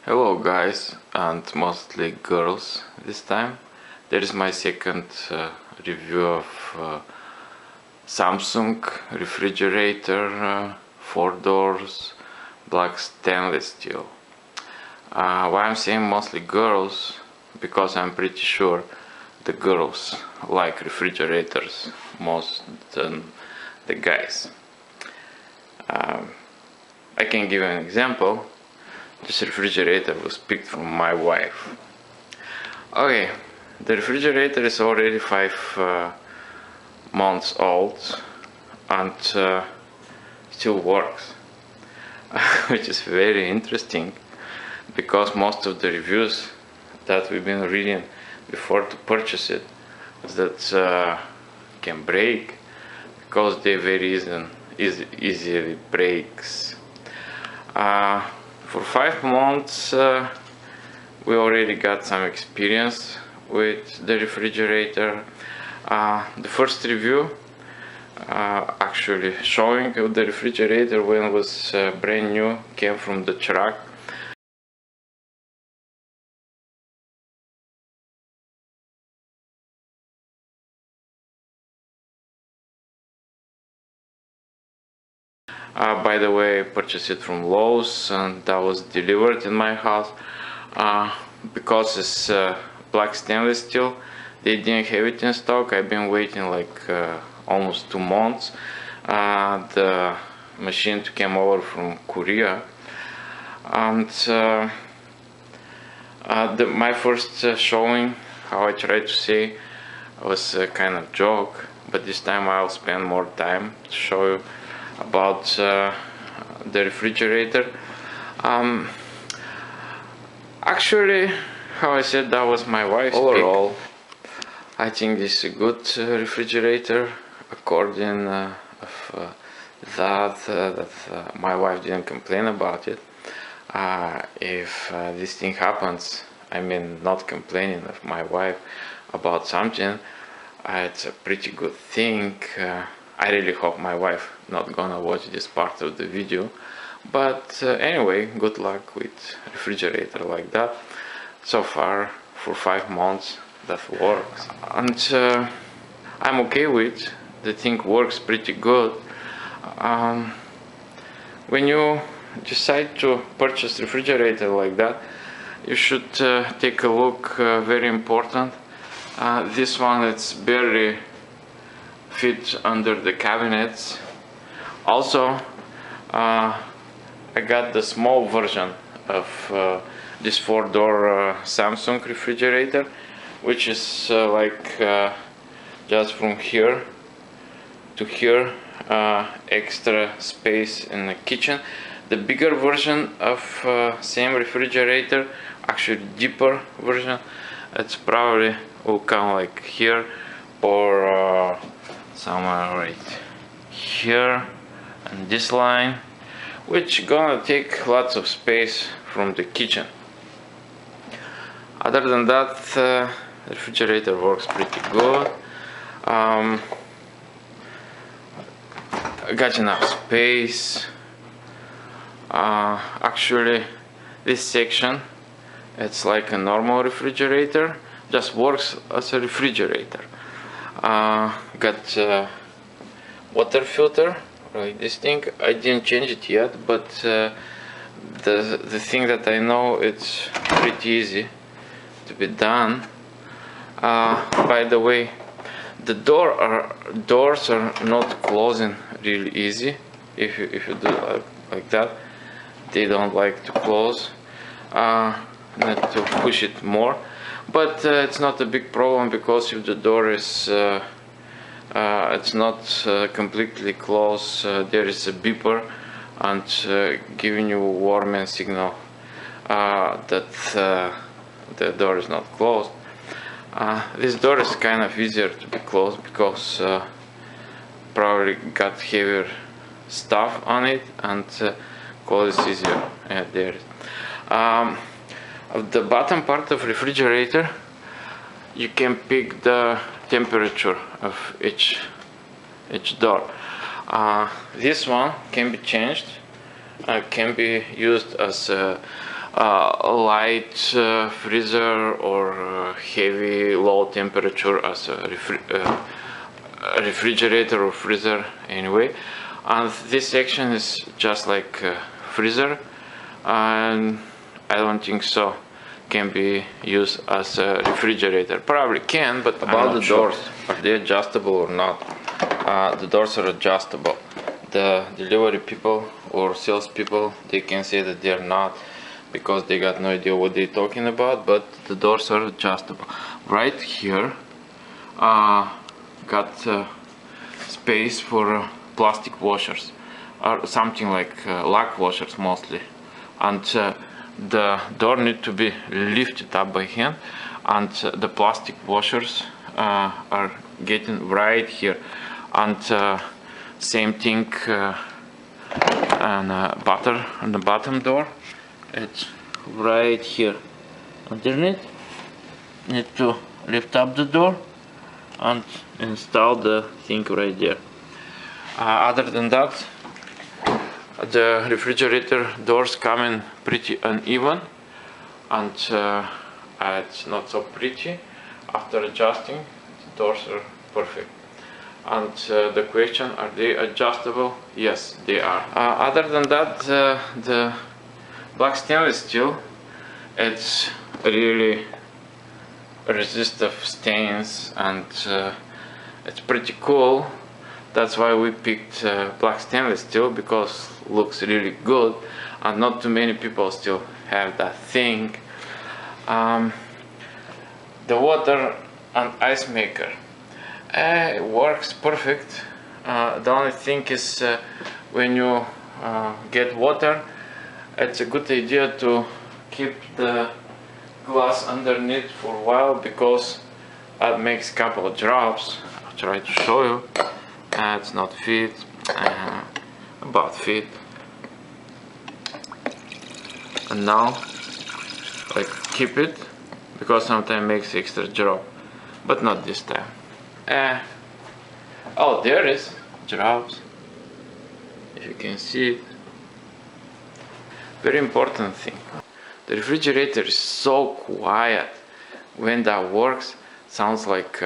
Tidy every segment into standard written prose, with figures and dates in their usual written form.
Hello guys, and mostly girls this time. There is my second review of Samsung refrigerator, 4 doors, black stainless steel. Why I'm saying mostly girls? Because I'm pretty sure the girls like refrigerators most than the guys. I can give an example. This refrigerator was picked from my wife. Okay, the refrigerator is already 5 months old and still works, which is very interesting because most of the reviews that we've been reading before to purchase it is that can break because they very easily breaks. For 5 months we already got some experience with the refrigerator. The first review actually showing the refrigerator when it was brand new came from the truck. By the way, I purchased it from Lowe's and that was delivered in my house. Because it's black stainless steel, they didn't have it in stock. I've been waiting like almost 2 months. The machine came over from Korea, and my first showing, how I tried to say, was a kind of joke, but this time I'll spend more time to show you about the refrigerator. Actually, how I said, that was my wife's overall pick. I think this is a good refrigerator, according that my wife didn't complain about it. If this thing happens, I mean not complaining of my wife about something, it's a pretty good thing. I really hope my wife not gonna watch this part of the video, but anyway, good luck with refrigerator like that. So far, for 5 months, that works, and I'm okay with the thing. Works pretty good. When you decide to purchase refrigerator like that, you should take a look. Very important. This one, it's barely fit under the cabinets. Also, I got the small version of this 4-door Samsung refrigerator, which is like just from here to here, extra space in the kitchen. The bigger version of same refrigerator, actually deeper version, it's probably will come like here or somewhere right here, and this line, which gonna take lots of space from the kitchen. Other than that, the refrigerator works pretty good. I got enough space. Actually, this section, it's like a normal refrigerator, just works as a refrigerator. Got water filter, like this thing. I didn't change it yet, but the thing that I know, it's pretty easy to be done. By the way, the doors are not closing really easy. If you do like that, they don't like to close. Need to push it more, but it's not a big problem, because if the door is it's not completely closed, there is a beeper and giving you a warning signal that the door is not closed. This door is kind of easier to be closed because probably got heavier stuff on it, and close is easier. Yeah, there it is. Of the bottom part of refrigerator, you can pick the temperature of each door. This one can be changed, can be used as a light freezer or heavy low temperature as a refrigerator or freezer anyway. And this section is just like a freezer, and I don't think so can be used as a refrigerator. Probably can, but about the doors, are they adjustable or not? The doors are adjustable. The delivery people or sales people, they can say that they're not, because they got no idea what they're talking about, but the doors are adjustable. Right here got space for plastic washers, or something like lock washers mostly, and the door need to be lifted up by hand, and the plastic washers are getting right here, and same thing on the bottom door. It's right here underneath. Need to lift up the door and install the thing right there. Other than that, the refrigerator doors come in pretty uneven, and it's not so pretty. After adjusting, the doors are perfect. And the question, are they adjustable? Yes, they are. Other than that, the black stainless steel, it's really resistive stains, and it's pretty cool. That's why we picked black stainless steel, because it looks really good, and not too many people still have that thing. The water and ice maker, it works perfect. The only thing is when you get water, it's a good idea to keep the glass underneath for a while, because it makes a couple of drops. I'll try to show you. It's not fit, about fit. And now, like, keep it, because sometimes it makes extra drop, but not this time. Oh, there is drops, if you can see it. Very important thing, the refrigerator is so quiet. When that works, sounds like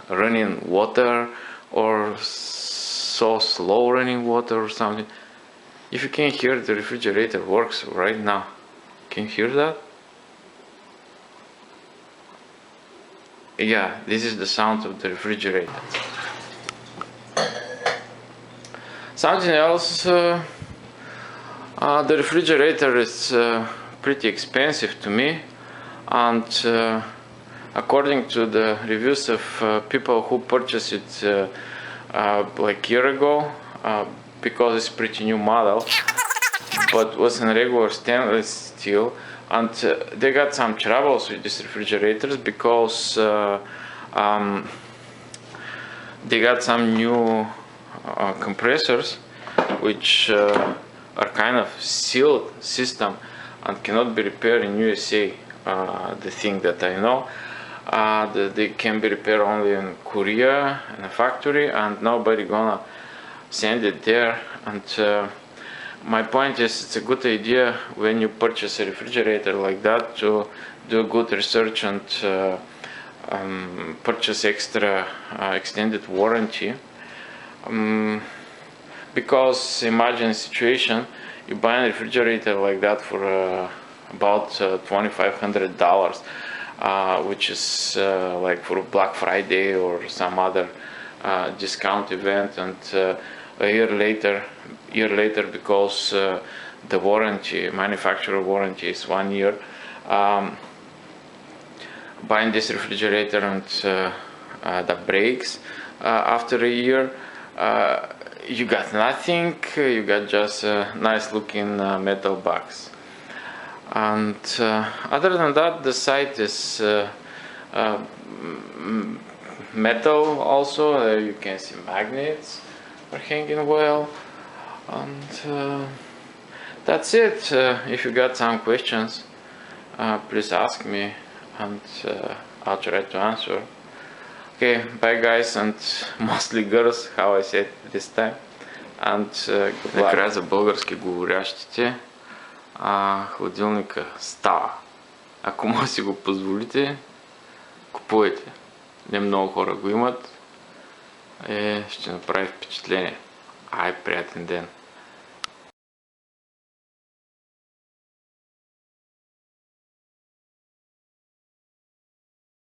running water, or so slow running water or something. If you can hear, the refrigerator works right now. Can you hear that? Yeah, this is the sound of the refrigerator. Something else, the refrigerator is pretty expensive to me, and according to the reviews of people who purchased it like a year ago, because it's pretty new model, but was in regular stainless steel, and they got some troubles with these refrigerators, because they got some new compressors which are kind of sealed system and cannot be repaired in USA. The thing that I know, they can be repaired only in Korea in a factory, and nobody gonna send it there. And my point is, it's a good idea when you purchase a refrigerator like that to do good research and purchase extra extended warranty. Because imagine a situation, you buy a refrigerator like that for about $2,500, which is like for Black Friday or some other discount event, and a year later, because the warranty, manufacturer warranty is 1 year, buying this refrigerator and that breaks after a year, you got nothing, you got just a nice looking metal box. And other than that, the side is metal also. You can see magnets are hanging well, and that's it. If you got some questions, please ask me, and I'll try to answer. Okay, bye guys, and mostly girls, how I said this time. Накрая за български говорящите, хладилника става. Ако може си го позволите, купувайте. Не много хора го имат. Ще направи впечатление. Приятен ден!